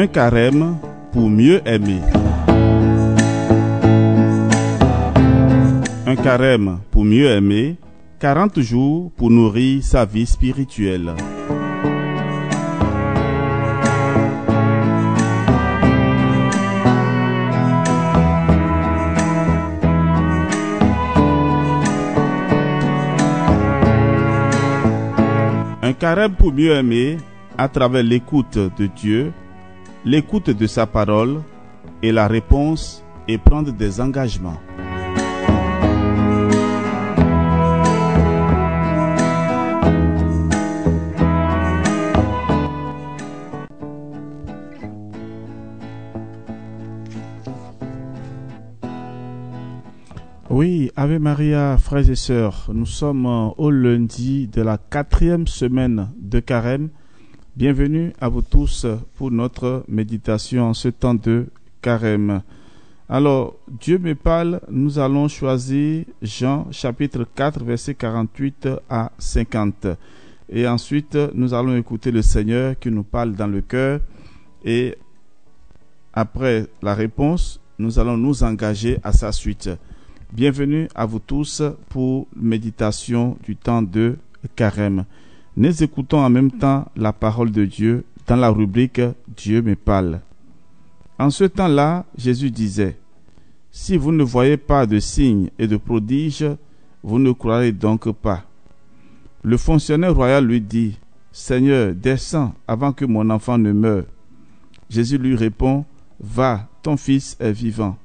Un carême pour mieux aimer. Un carême pour mieux aimer, 40 jours pour nourrir sa vie spirituelle. Un carême pour mieux aimer à travers l'écoute de Dieu, l'écoute de sa parole et la réponse et prendre des engagements. Oui, Ave Maria, frères et sœurs, nous sommes au lundi de la 4e semaine de carême. Bienvenue à vous tous pour notre méditation en ce temps de carême. Alors, Dieu me parle, nous allons choisir Jean chapitre 4, versets 48 à 50. Et ensuite, nous allons écouter le Seigneur qui nous parle dans le cœur. Et après la réponse, nous allons nous engager à sa suite. Bienvenue à vous tous pour méditation du temps de carême. Nous écoutons en même temps la parole de Dieu dans la rubrique « Dieu me parle ». En ce temps-là, Jésus disait « Si vous ne voyez pas de signes et de prodiges, vous ne croirez donc pas. » Le fonctionnaire royal lui dit « Seigneur, descends avant que mon enfant ne meure. » Jésus lui répond « Va, ton fils est vivant. »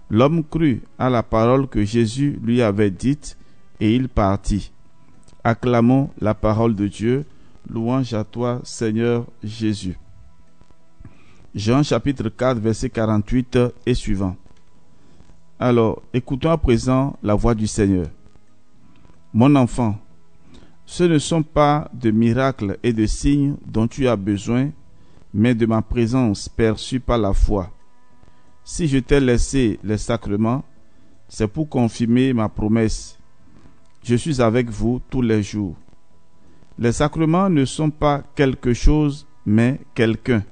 L'homme crut à la parole que Jésus lui avait dite et il partit. Acclamons la parole de Dieu. Louange à toi, Seigneur Jésus. Jean chapitre 4, verset 48 et suivant. Alors, écoutons à présent la voix du Seigneur. Mon enfant, ce ne sont pas de miracles et de signes dont tu as besoin, mais de ma présence perçue par la foi. Si je t'ai laissé les sacrements, c'est pour confirmer ma promesse. Je suis avec vous tous les jours. Les sacrements ne sont pas quelque chose, mais quelqu'un.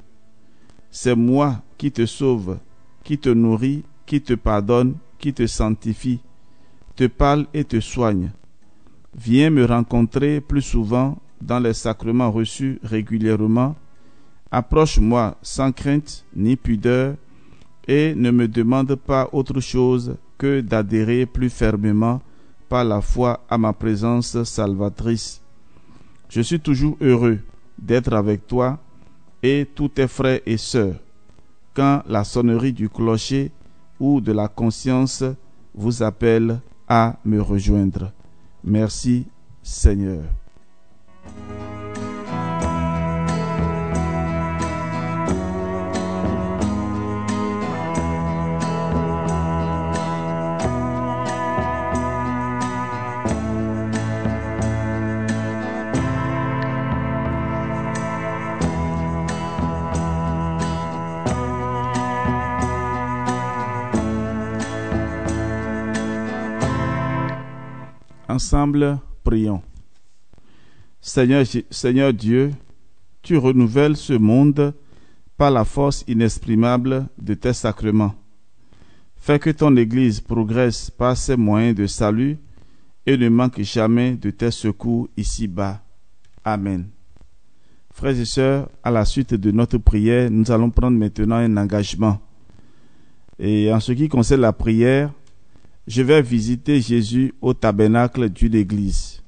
C'est moi qui te sauve, qui te nourrit, qui te pardonne, qui te sanctifie, te parle et te soigne. Viens me rencontrer plus souvent dans les sacrements reçus régulièrement. Approche-moi sans crainte ni pudeur, et ne me demande pas autre chose que d'adhérer plus fermement par la foi à ma présence salvatrice. Je suis toujours heureux d'être avec toi et tous tes frères et sœurs, quand la sonnerie du clocher ou de la conscience vous appelle à me rejoindre. Merci Seigneur. Ensemble, prions. Seigneur Dieu, tu renouvelles ce monde par la force inexprimable de tes sacrements. Fais que ton Église progresse par ses moyens de salut et ne manque jamais de tes secours ici-bas. Amen. Frères et sœurs, à la suite de notre prière, nous allons prendre maintenant un engagement. Et en ce qui concerne la prière, je vais visiter Jésus au tabernacle d'une église.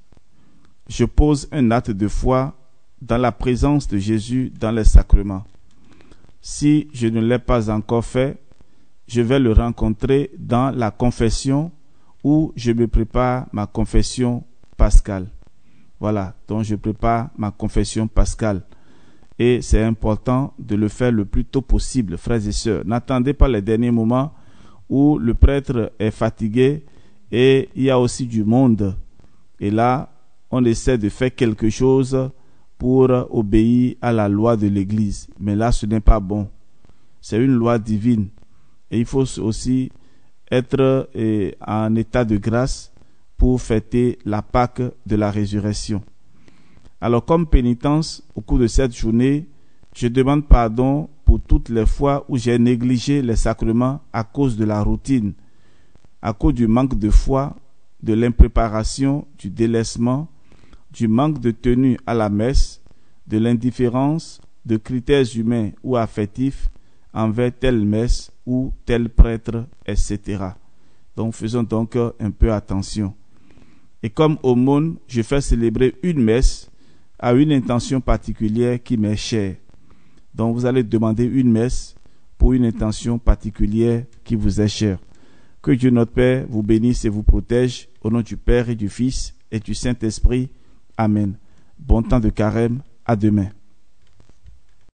Je pose un acte de foi dans la présence de Jésus dans les sacrements. Si je ne l'ai pas encore fait, je vais le rencontrer dans la confession où je me prépare ma confession pascale. Voilà, donc je prépare ma confession pascale. Et c'est important de le faire le plus tôt possible, frères et sœurs. N'attendez pas les derniers moments où le prêtre est fatigué et il y a aussi du monde. Et là, on essaie de faire quelque chose pour obéir à la loi de l'Église. Mais là, ce n'est pas bon. C'est une loi divine. Et il faut aussi être en état de grâce pour fêter la Pâque de la résurrection. Alors, comme pénitence, au cours de cette journée, je demande pardon pour pour toutes les fois où j'ai négligé les sacrements à cause de la routine, à cause du manque de foi, de l'impréparation, du délaissement, du manque de tenue à la messe, de l'indifférence, de critères humains ou affectifs envers telle messe ou tel prêtre, etc. Donc faisons donc un peu attention. Et comme aumône, je fais célébrer une messe à une intention particulière qui m'est chère. Donc vous allez demander une messe pour une intention particulière qui vous est chère. Que Dieu notre Père vous bénisse et vous protège au nom du Père et du Fils et du Saint-Esprit. Amen. Bon temps de carême. À demain.